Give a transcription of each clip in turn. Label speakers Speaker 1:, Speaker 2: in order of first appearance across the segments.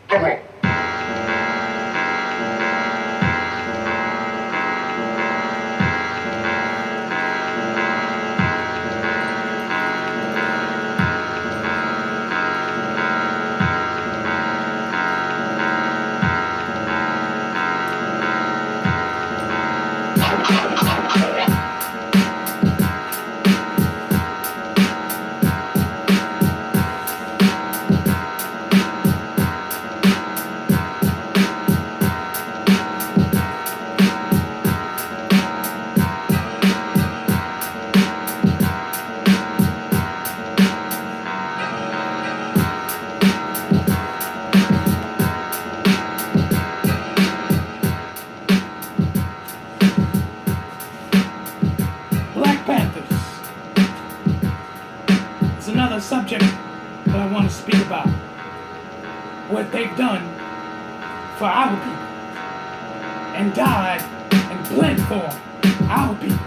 Speaker 1: Okay.
Speaker 2: Black Panthers. It's another subject that I want to speak about. What they've done for our people and died and bled for our people.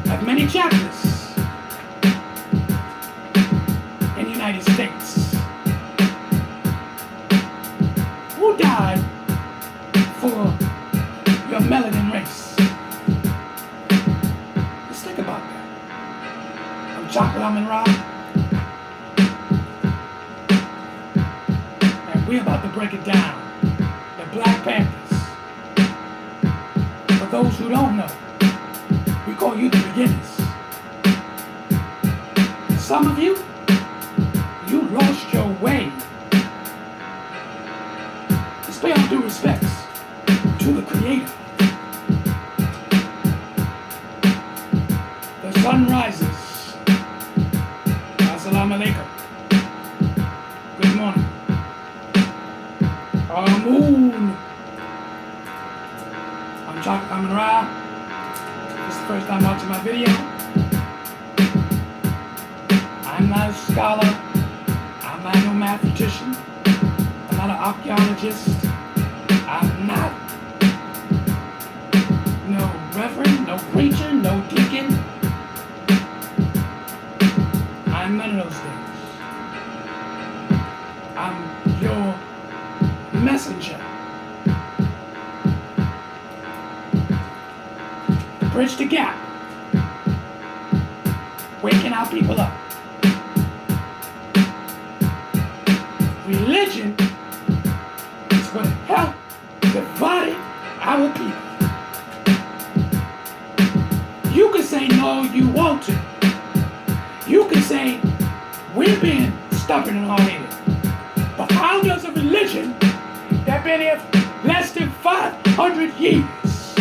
Speaker 2: Have many chapters in the United States. Who died for your melanin race? Let's think about that. I'm Chocolate Amun Ra, and we're about to break it down. The Black Panthers. For those who don't know, we call you the beginners. Some of you, you lost your way. Let's pay our due respects to the Creator. The sun rises. Assalamu alaikum. Good morning. Amun. I'm Chocolate Amun Ra. This is the first time watching my video. I'm not a scholar. I'm not no mathematician. I'm not an archaeologist. I'm not no reverend, no preacher, no deacon. I'm none of those things. I'm your messenger. To bridge the gap. Waking our people up. Religion is what helped divide our people. You can say no, you want to. You can say we're being stubborn and hard-headed. But how does a religion that been here less than 500 years,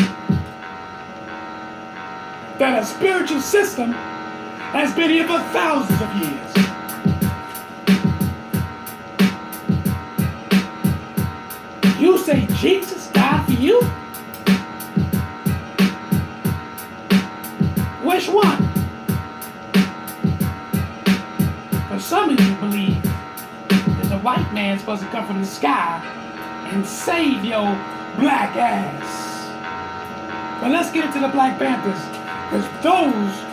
Speaker 2: that a spiritual system has been here for thousands of years, you say Jesus died for you? Which one? For some of you believe that the white man's supposed to come from the sky and save your black ass. But let's get into the Black Panthers, because those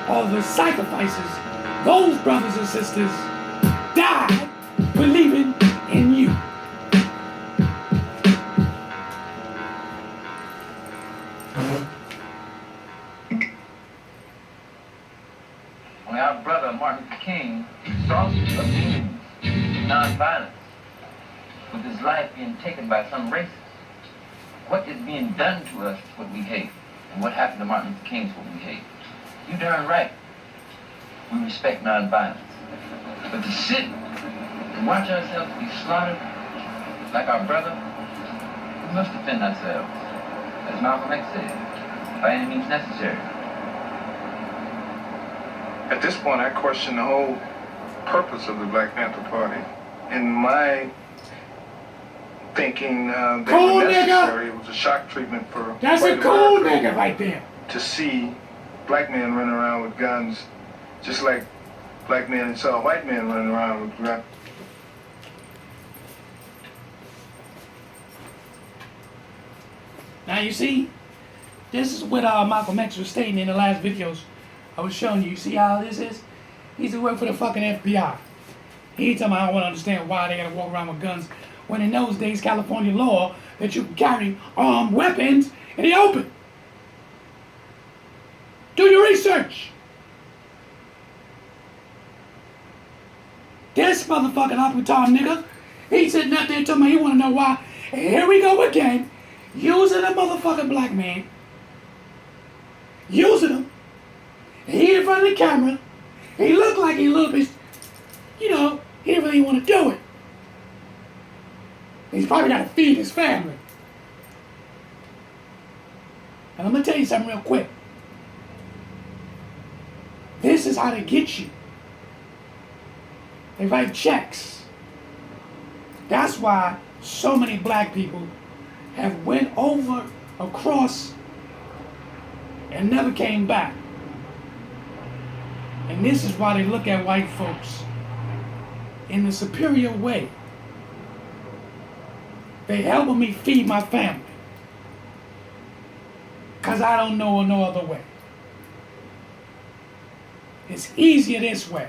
Speaker 2: are the sacrifices. Those brothers and sisters died believing in you.
Speaker 3: When our brother Martin Luther King sought to abuse nonviolence with his life being taken by some racists, what is being done to us is what we hate. And what happened to Martin Luther King is what we hate. You darn right. We respect nonviolence. But to sit and watch ourselves be slaughtered like our brother, we must defend ourselves. As Malcolm X said, by any means necessary.
Speaker 4: At this point, I question the whole purpose of the Black Panther Party. In my thinking, they
Speaker 2: Cool,
Speaker 4: were
Speaker 2: nigga.
Speaker 4: necessary. It was a shock treatment for
Speaker 2: That's a
Speaker 4: white
Speaker 2: cool
Speaker 4: America
Speaker 2: nigga right there.
Speaker 4: to see black men running around with guns, just like black men saw white men running around with guns.
Speaker 2: Now you see, this is what Malcolm X was stating in the last videos I was showing you. You see how this is? He's working for the fucking FBI. He talking about, I don't want to understand why they gotta walk around with guns when in those days California law that you can carry armed weapons in the open. Do your research. This motherfucking Aputar nigga, he sitting up there telling me he want to know why. And here we go again, using a motherfucking black man, using him. He in front of the camera. He looked like he a little bit, he didn't really want to do it. He's probably got to feed his family. And I'm going to tell you something real quick. This is how they get you. They write checks. That's why so many black people have went over, across, and never came back. And this is why they look at white folks in a superior way. They helping me feed my family. Because I don't know no other way. It's easier this way.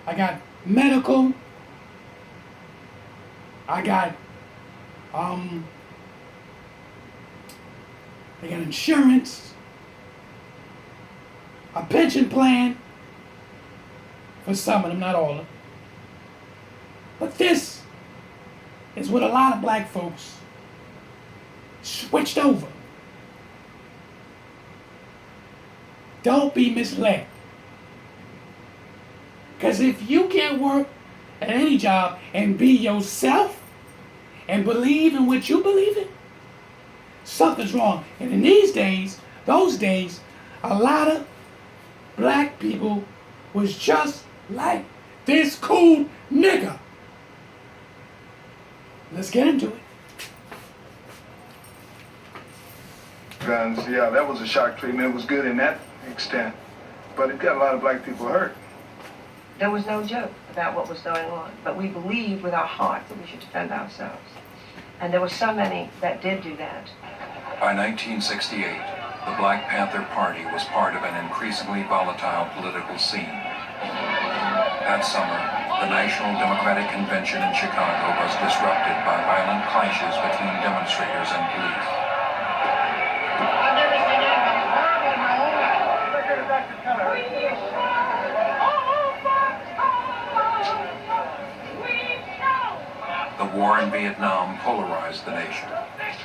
Speaker 2: I got medical. I got they got insurance, a pension plan for some of them, not all of them. But this is what a lot of black folks switched over. Don't be misled. Because if you can't work at any job and be yourself and believe in what you believe in, something's wrong. And in these days, those days, a lot of black people was just like this cool nigga. Let's get into it.
Speaker 4: Guns, yeah, that was a shock treatment. It was good in that extent, but it got a lot of black people hurt.
Speaker 1: There was no joke about what was going on, but we believed with our heart that we should defend ourselves. And there were so many that did do that.
Speaker 5: By 1968, the Black Panther Party was part of an increasingly volatile political scene. That summer, the National Democratic Convention in Chicago was disrupted by violent clashes between demonstrators and police.
Speaker 6: I've never seen anything horrible in my whole life. Look at Dr. Keller.
Speaker 5: The war in Vietnam polarized the nation,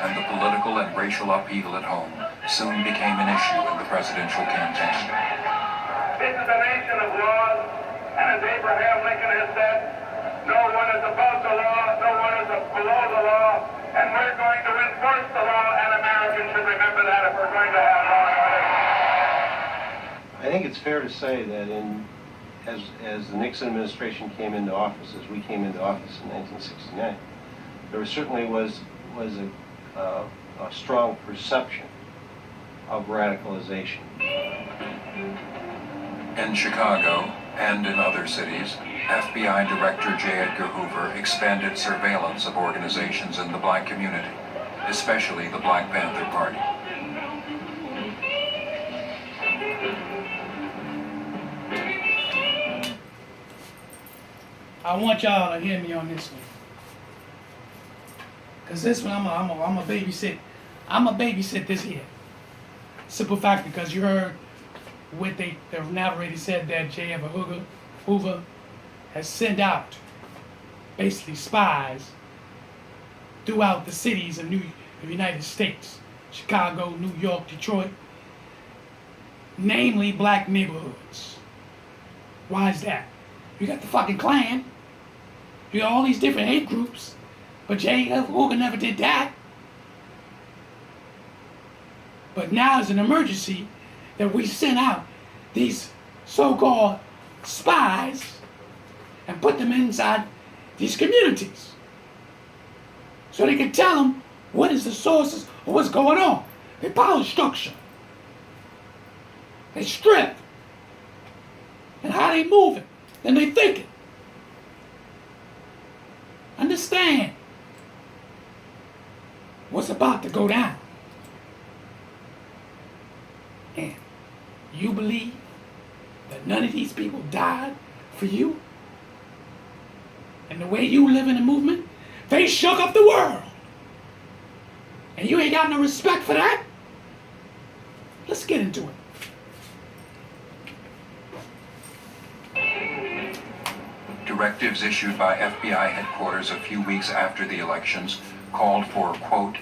Speaker 5: and the political and racial upheaval at home soon became an issue in the presidential campaign.
Speaker 6: This is a nation of laws, and as Abraham Lincoln has said, no one is above the law, no one is below the law, and we're going to enforce the law, and Americans should remember that if we're going to have law and order.
Speaker 7: I think it's fair to say that as the Nixon administration came into office, as we came into office in 1969, there certainly was a strong perception of radicalization.
Speaker 5: In Chicago and in other cities, FBI Director J. Edgar Hoover expanded surveillance of organizations in the black community, especially the Black Panther Party.
Speaker 2: I want y'all to hear me on this one. Cause this one I'm a babysit. I'm a babysit this here. Simple fact, because you heard what the narrator said that J. Edgar Hoover has sent out basically spies throughout the cities of the United States. Chicago, New York, Detroit. Namely black neighborhoods. Why is that? You got the fucking Klan. You got all these different hate groups. But J. Edgar Hoover never did that. But now it's an emergency that we send out these so-called spies and put them inside these communities. So they can tell them what is the sources of what's going on. Their power structure. They strip. And how they moving. And they thinking. Understand what's about to go down. And you believe that none of these people died for you? and the way you live in the movement, they shook up the world. And you ain't got no respect for that? Let's get into it.
Speaker 5: Directives issued by FBI headquarters a few weeks after the elections called for, quote,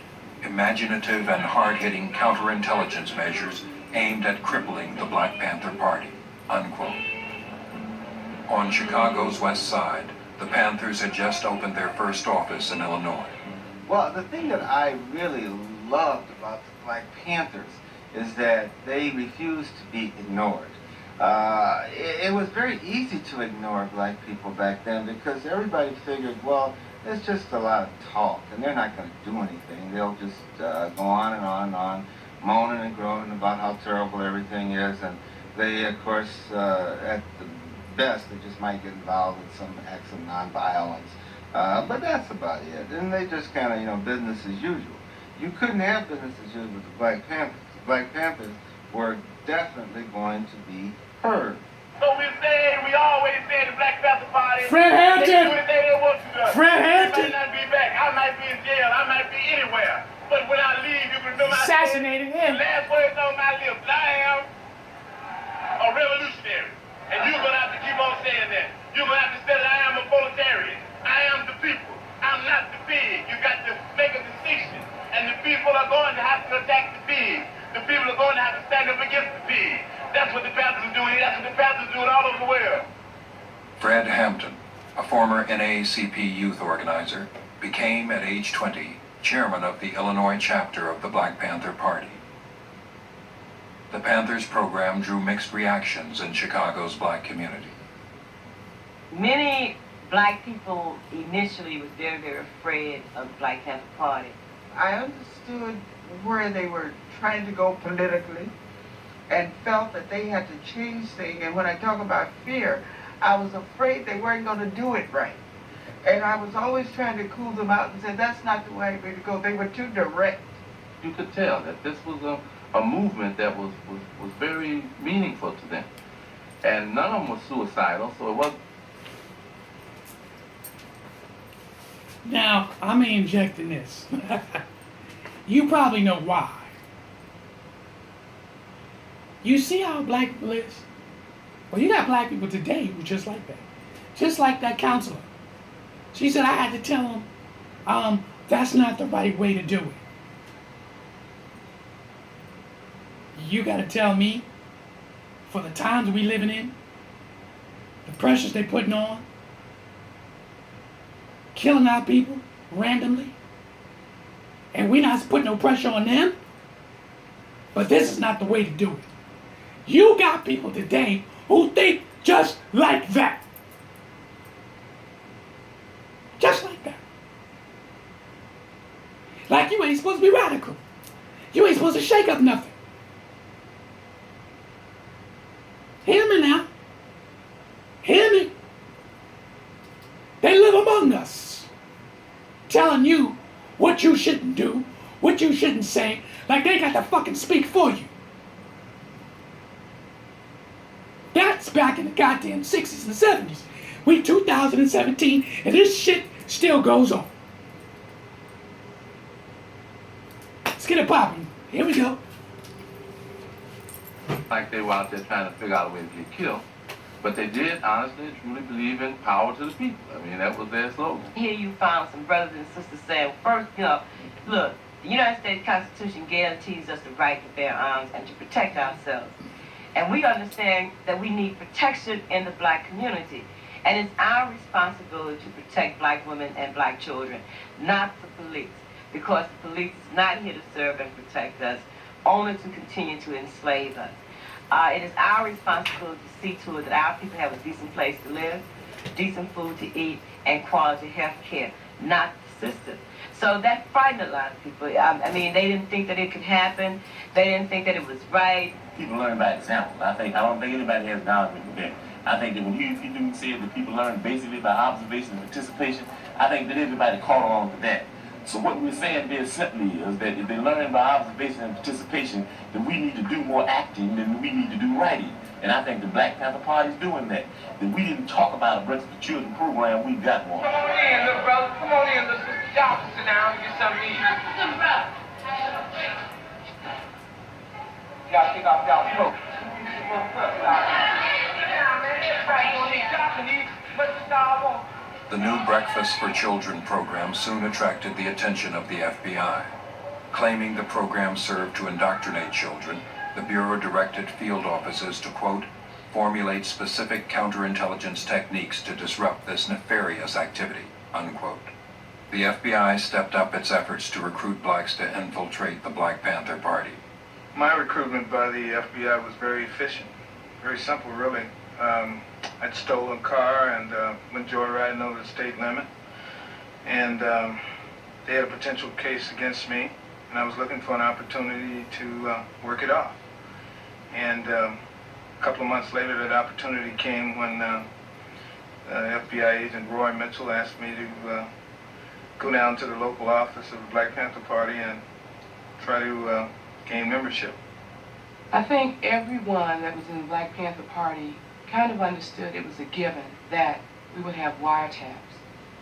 Speaker 5: imaginative and hard-hitting counterintelligence measures aimed at crippling the Black Panther Party, unquote. On Chicago's west side, the Panthers had just opened their first office in Illinois.
Speaker 8: Well, the thing that I really loved about the Black Panthers is that they refused to be ignored. It was very easy to ignore black people back then because everybody figured, well, it's just a lot of talk and they're not going to do anything. They'll just go on and on and on, moaning and groaning about how terrible everything is. And they, of course, at the best, they just might get involved in some acts of nonviolence. But that's about it. And they just kind of, business as usual. You couldn't have business as usual with the Black Panthers. The Black Panthers were definitely going to be heard.
Speaker 6: So we always say the Black Panther Party.
Speaker 2: Fred Hampton!
Speaker 6: They do anything they want to do.
Speaker 2: Fred Hampton!
Speaker 6: I might not be back. I might be in jail. I might be anywhere. But when I leave, you can remember
Speaker 2: Assassinated him.
Speaker 6: The last words on my lips. I am a revolutionary. And you're going to have to keep on saying that. You're going to have to say that I am a proletarian. I am the people. I'm not the pig. You got to make a distinction. And the people are going to have to attack the pig. The people are going to have to stand up against the pig. That's what the Panthers are doing. That's what the Panthers are doing all over the world.
Speaker 5: Fred Hampton, a former NAACP youth organizer, became at age 20 chairman of the Illinois chapter of the Black Panther Party. The Panthers program drew mixed reactions in Chicago's black community.
Speaker 9: Many black people initially was very, very afraid of the Black Panther Party.
Speaker 10: I understood where they were trying to go politically and felt that they had to change things. And when I talk about fear, I was afraid they weren't going to do it right. And I was always trying to cool them out and say, that's not the way to go. They were too direct.
Speaker 11: You could tell that this was a movement that was very meaningful to them. And none of them was suicidal, so it wasn't.
Speaker 2: Now, I'm injecting this. You probably know why. You see how black people is? Well, you got black people today who just like that. Just like that counselor. She said, I had to tell them, that's not the right way to do it. You got to tell me, for the times we living in, the pressures they putting on, killing our people randomly, and we not putting no pressure on them, but this is not the way to do it. You got people today who think just like that. Just like that. Like you ain't supposed to be radical. You ain't supposed to shake up nothing. Hear me now. Hear me. They live among us, telling you what you shouldn't do, what you shouldn't say, like they got to fucking speak for you. That's back in the goddamn 60s and 70s. We 2017, and this shit still goes on. Let's get it popping. Here we go.
Speaker 11: Like they were out there trying to figure out a way to get killed. But they did honestly and truly believe in power to the people. I mean, that was their slogan.
Speaker 9: Here you found some brothers and sisters saying, first, look, the United States Constitution guarantees us the right to bear arms and to protect ourselves. And we understand that we need protection in the black community. And it's our responsibility to protect black women and black children, not the police. Because the police is not here to serve and protect us, only to continue to enslave us. It is our responsibility to see to it that our people have a decent place to live, decent food to eat, and quality health care, not the system. So that frightened a lot of people. I mean, they didn't think that it could happen. They didn't think that it was right.
Speaker 12: People learn by example. I don't think anybody has acknowledgement for that. I think that when you say that people learn basically by observation and participation, I think that everybody caught on to that. So what we're saying very simply is that if they learn by observation and participation, then we need to do more acting than we need to do writing. And I think the Black Panther Party is doing that. That we didn't talk about a Breakfast for Children program, we got one.
Speaker 6: Come on in, little brother. Come on in, little sister. Y'all can sit down and get something to eat. Y'all take off y'all coat.
Speaker 5: The new Breakfast for Children program soon attracted the attention of the FBI. Claiming the program served to indoctrinate children, the Bureau directed field offices to, quote, formulate specific counterintelligence techniques to disrupt this nefarious activity, unquote. The FBI stepped up its efforts to recruit blacks to infiltrate the Black Panther Party.
Speaker 4: My recruitment by the FBI was very efficient, very simple, really. I'd stolen a car and went joyriding over the state limit, and they had a potential case against me, and I was looking for an opportunity to work it off. And a couple of months later, that opportunity came when FBI agent Roy Mitchell asked me to go down to the local office of the Black Panther Party and try to gain membership.
Speaker 13: I think everyone that was in the Black Panther Party kind of understood it was a given that we would have wiretaps,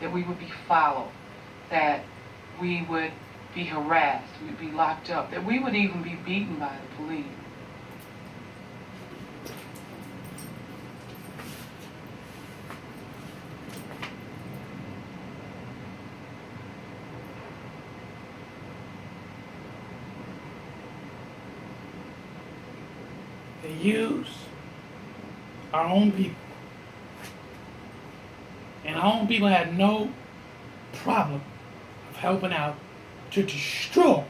Speaker 13: that we would be followed, that we would be harassed, we'd be locked up, that we would even be beaten by the police.
Speaker 2: They use our own people. And our own people had no problem of helping out to destroy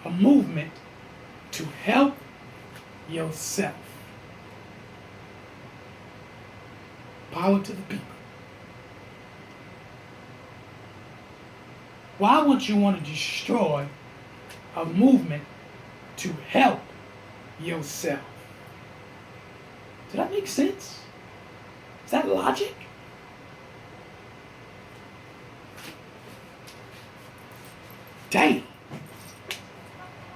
Speaker 2: a movement to help yourself. Power to the people. Why would you want to destroy a movement to help yourself? Does that make sense? Is that logic? Damn.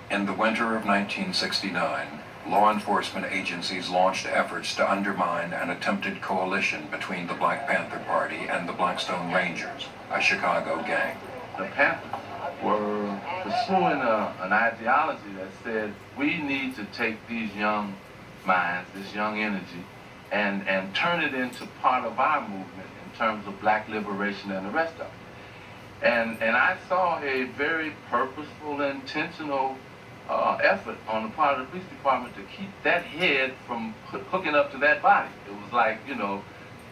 Speaker 5: In the winter of 1969, law enforcement agencies launched efforts to undermine an attempted coalition between the Black Panther Party and the Blackstone Rangers, a Chicago gang.
Speaker 11: The Panthers were pursuing an ideology that said we need to take these young minds, this young energy, and turn it into part of our movement in terms of black liberation and the rest of it. And I saw a very purposeful, intentional effort on the part of the police department to keep that head from hooking up to that body. It was like, you know,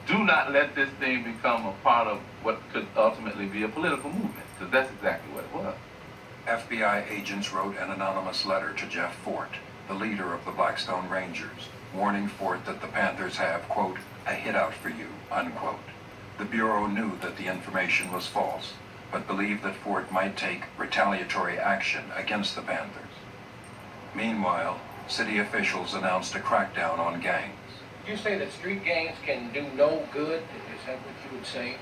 Speaker 11: do not let this thing become a part of what could ultimately be a political movement, because that's exactly what it was.
Speaker 5: FBI agents wrote an anonymous letter to Jeff Fort, the leader of the Blackstone Rangers, warning Fort that the Panthers have, quote, a hideout for you, unquote. The Bureau knew that the information was false, but believed that Fort might take retaliatory action against the Panthers. Meanwhile, city officials announced a crackdown on gangs.
Speaker 14: You say that street gangs can do no good? Is that what you would say?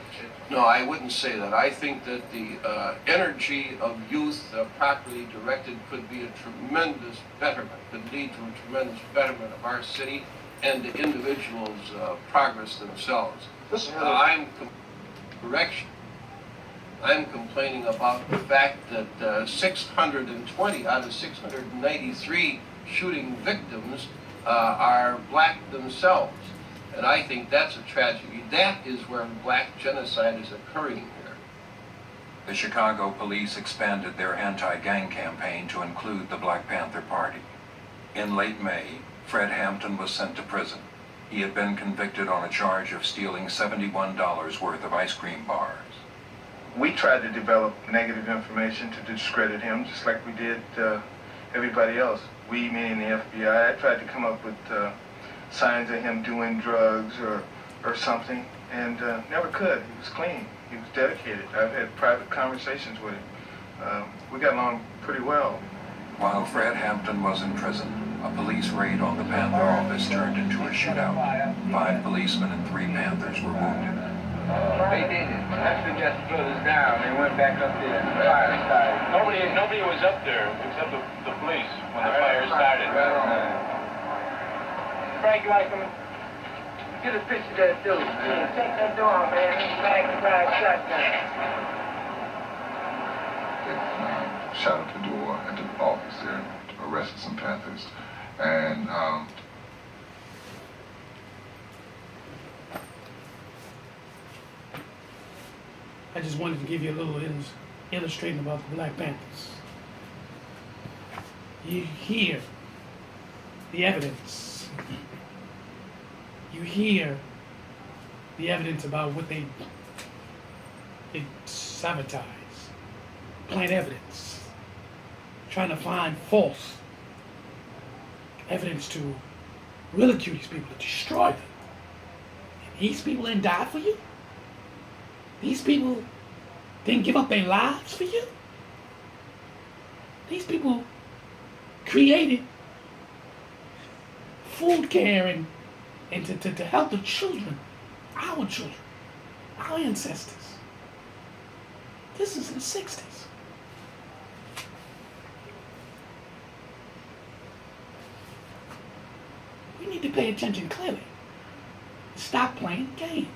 Speaker 15: No, I wouldn't say that. I think that the energy of youth properly directed could be a tremendous betterment, could lead to a tremendous betterment of our city and the individuals' progress themselves. I'm complaining about the fact that 620 out of 693 shooting victims are black themselves. And I think that's a tragedy. That is where black genocide is occurring here.
Speaker 5: The Chicago police expanded their anti-gang campaign to include the Black Panther Party. In late May, Fred Hampton was sent to prison. He had been convicted on a charge of stealing $71 worth of ice cream bars.
Speaker 4: We tried to develop negative information to discredit him, just like we did everybody else. We, meaning the FBI, I tried to come up with signs of him doing drugs or something, and never could. He was clean. He was dedicated. I've had private conversations with him. We got along pretty well.
Speaker 5: While Fred Hampton was in prison, a police raid on the Panther office turned into a shootout. 5 policemen and 3 Panthers were wounded.
Speaker 6: They did it. After just put us down, they went back up there and the fire started.
Speaker 16: Nobody was up there except the police when the fire started.
Speaker 14: Frank, you want to come in? Get a picture there, too.
Speaker 1: Yeah, take that door, man. Back and drive shotgun.
Speaker 16: Shot up the door at the office there, arrested some Panthers. And
Speaker 2: I just wanted to give you a little illustrating about the Black Panthers. You hear the evidence. You hear the evidence about what they sabotage, plant evidence, trying to find false evidence to ridicule these people, to destroy them. And these people didn't die for you? These people didn't give up their lives for you? These people created food care and to help the children, our ancestors. This is in the 60s. We need to pay attention clearly. Stop playing games.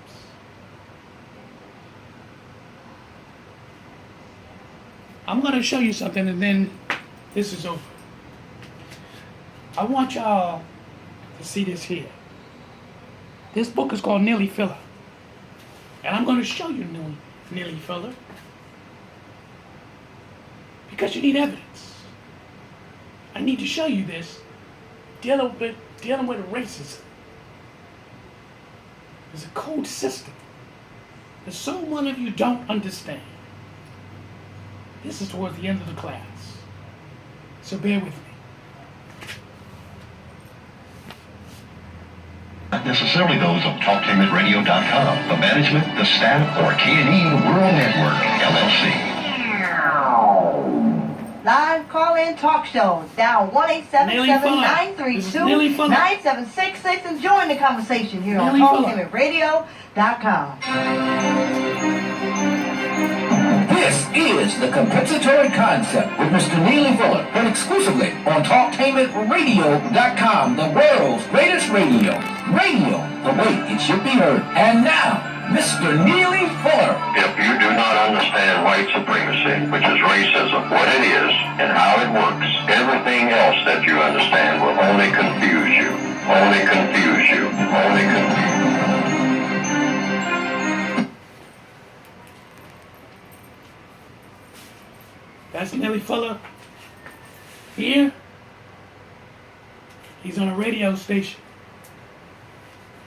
Speaker 2: I'm going to show you something and then this is over. I want y'all to see this here. This book is called Neely Fuller. And I'm going to show you Neely Fuller. Because you need evidence. I need to show you this. Dealing with racism. There's a code system that so many of you don't understand. This is towards the end of the class. So bear with me.
Speaker 17: Not necessarily those of TalkTainmentRadio.com, the management, the staff, or K&E World Network, LLC.
Speaker 18: Live call-in talk shows. Dial 1-877-932-9766 and join the conversation here on TalkTainmentRadio.com.
Speaker 19: This is The Compensatory Concept with Mr. Neely Fuller, heard exclusively on TalkTainmentRadio.com, the world's greatest radio. Radio, the way it should be heard. And now, Mr. Neely Fuller.
Speaker 17: If you do not understand white supremacy, which is racism, what it is and how it works, everything else that you understand will only confuse you. Only confuse you. Only confuse you.
Speaker 2: That's Neely Fuller. Here, he's on a radio station.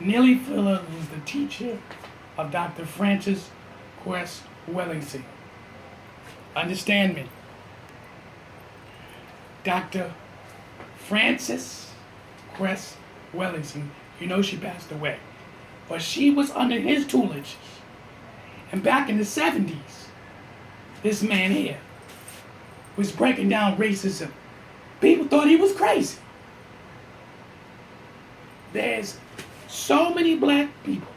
Speaker 2: Neely Fuller was the teacher of Dr. Francis Quest Wellington. Understand me. Dr. Francis Quest Wellington, you know she passed away. But she was under his tutelage. And back in the 70s, this man here was breaking down racism. People thought he was crazy. There's so many black people,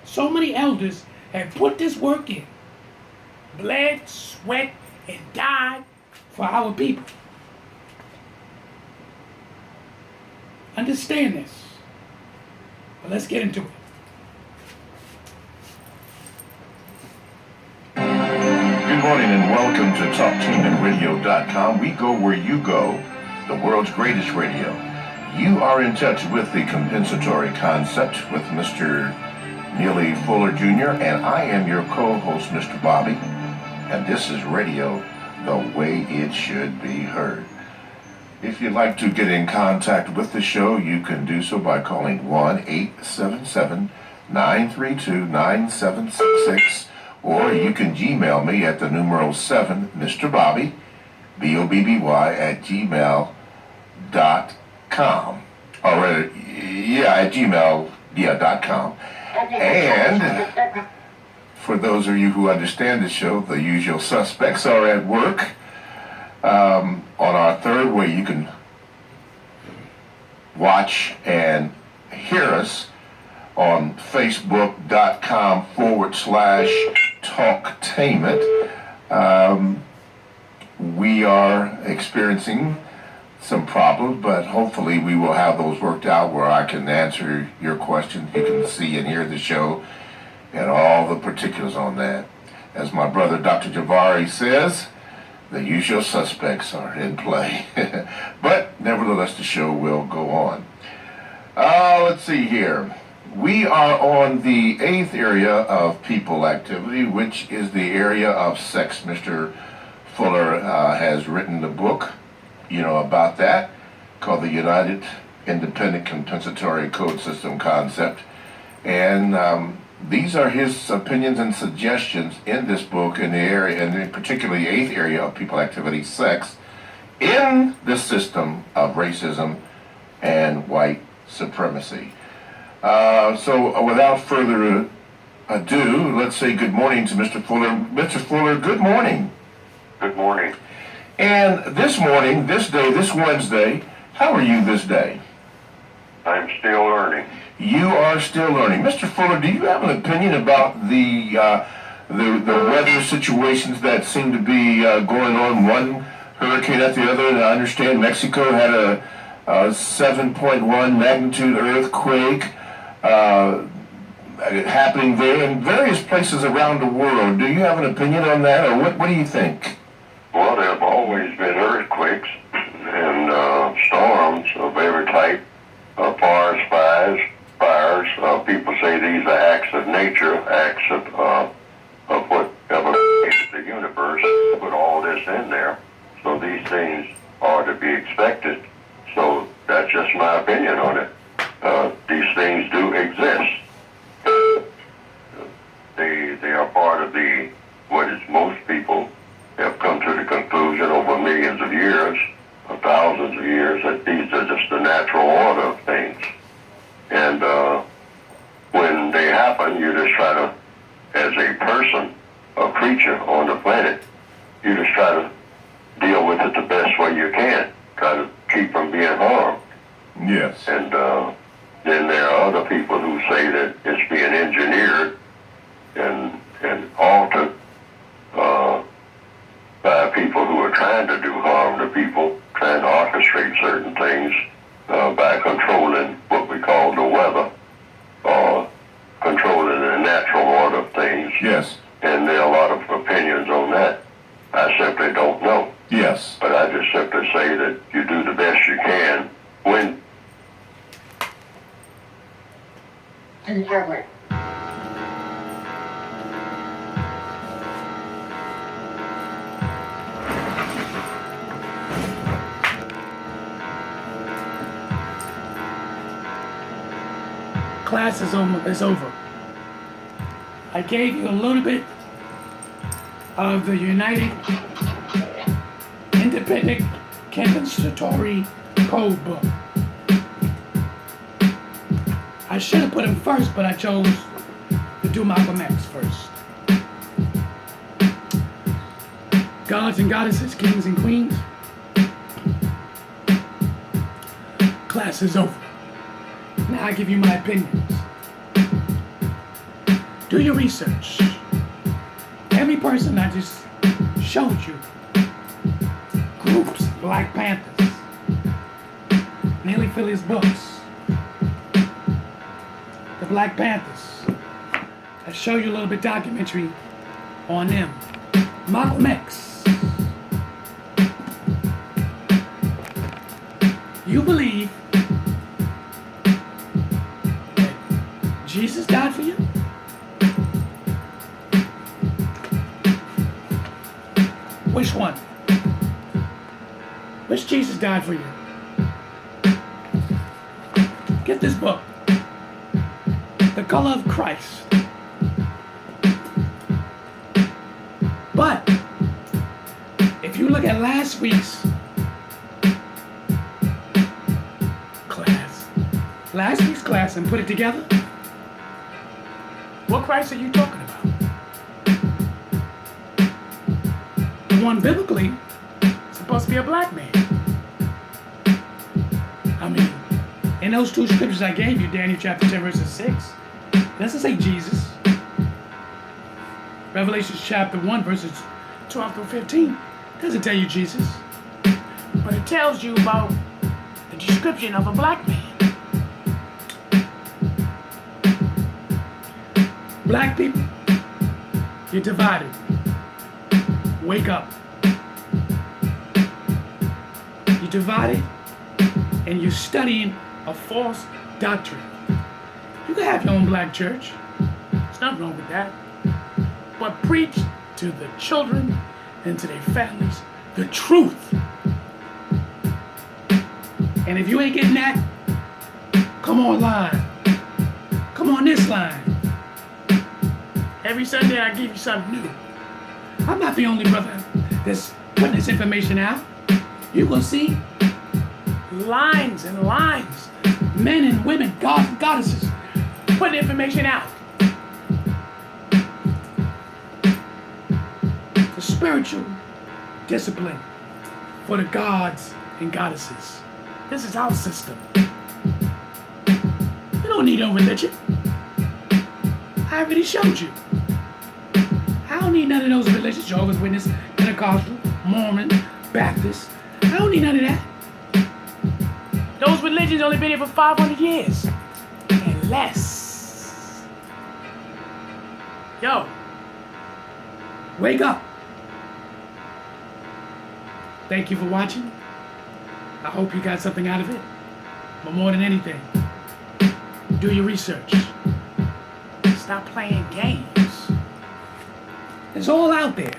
Speaker 2: so many elders have put this work in, bled, sweat, and died for our people. Understand this. But let's get into it.
Speaker 16: good morning and welcome to TalkTainmentRadio.com. We go where you go, the world's greatest radio. You are in touch with the compensatory concept with Mr. Neely Fuller Jr. and I am your co-host, Mr. Bobby. And this is radio the way it should be heard. If you'd like to get in contact with the show, you can do so by calling 1-877-932-9766, or you can Gmail me at the numeral 7, Mr. Bobby, BOBBY @gmail.com. Or rather, at gmail.com. And for those of you who understand the show, the usual suspects are at work. On our third way, you can watch and hear us on Facebook.com/Talktainment. We are experiencing some problems, but hopefully we will have those worked out where I can answer your questions. You can see and hear the show and all the particulars on that. As my brother Dr. Javari says, the usual suspects are in play. But nevertheless, the show will go on. Let's see here. We are on the 8th area of people activity, which is the area of sex. Mr. Fuller has written the book, about that, called the United Independent Compensatory Code System Concept. And these are his opinions and suggestions in this book in the area, and in particularly the 8th area of people activity, sex, in the system of racism and white supremacy. So without further ado, let's say good morning to Mr. Fuller. Mr. Fuller, good morning.
Speaker 17: Good morning.
Speaker 16: And this morning, this day, this Wednesday, how are you this day?
Speaker 17: I'm still learning.
Speaker 16: You are still learning. Mr. Fuller, do you have an opinion about the weather situations that seem to be going on, one hurricane after the other? And I understand Mexico had a 7.1 magnitude earthquake happening there in various places around the world. Do you have an opinion on that, or what do you think?
Speaker 17: Well, there have always been earthquakes and storms of every type, forest fires. People say these are acts of nature, acts of whatever the universe put all this in there. So these things are to be expected. So that's just my opinion on it. These things do exist. They are part of what is most people have come to the conclusion over millions of years, or thousands of years, that these are just the natural order of things. And when they happen, you just try to, as a person, a creature on the planet, you just try to deal with it the best way you can. Try to keep from being harmed.
Speaker 16: Yes.
Speaker 17: And then there are other people who say that it's being engineered and altered by people who are trying to do harm to people, trying to orchestrate certain things by controlling what we call the weather, or controlling the natural order of things.
Speaker 16: Yes.
Speaker 17: And there are a lot of opinions on that. I simply don't know.
Speaker 16: Yes.
Speaker 17: But I just simply say that you do the best you can when.
Speaker 2: Class is over. I gave you a little bit of the United Independent Compensatory Code book. I should have put him first, but I chose to do Malcolm X first. Gods and goddesses, kings and queens, class is over. Now I give you my opinions. Do your research. Every person I just showed you, groups, Black Panthers, nearly fill his books. The Black Panthers. I show you a little bit documentary on them. Malcolm X. You believe that Jesus died for you? Which one? Which Jesus died for you? Get this book. The Color of Christ. But if you look at last week's class and put it together, what Christ are you talking about? The one biblically is supposed to be a black man. I mean, in those two scriptures I gave you, Daniel chapter 10 verses 6, it doesn't say Jesus. Revelation chapter 1 verses 12 through 15 doesn't tell you Jesus. but it tells you about the description of a black man. Black people, you're divided. Wake up. You're divided and you're studying a false doctrine. You can have your own black church. There's nothing wrong with that. But preach to the children and to their families the truth. And if you ain't getting that, come online. Come on this line. Every Sunday I give you something new. I'm not the only brother that's putting this information out. You're going to see lines and lines, men and women, gods and goddesses, putting information out. The spiritual discipline for the gods and goddesses. This is our system. You don't need no religion. I already showed you. I don't need none of those religions, Jehovah's Witness, Pentecostal, Mormon, Baptist. I don't need none of that. Those religions only been here for 500 years and less. Yo, wake up. Thank you for watching. I hope you got something out of it. But more than anything, do your research. Stop playing games. It's all out there.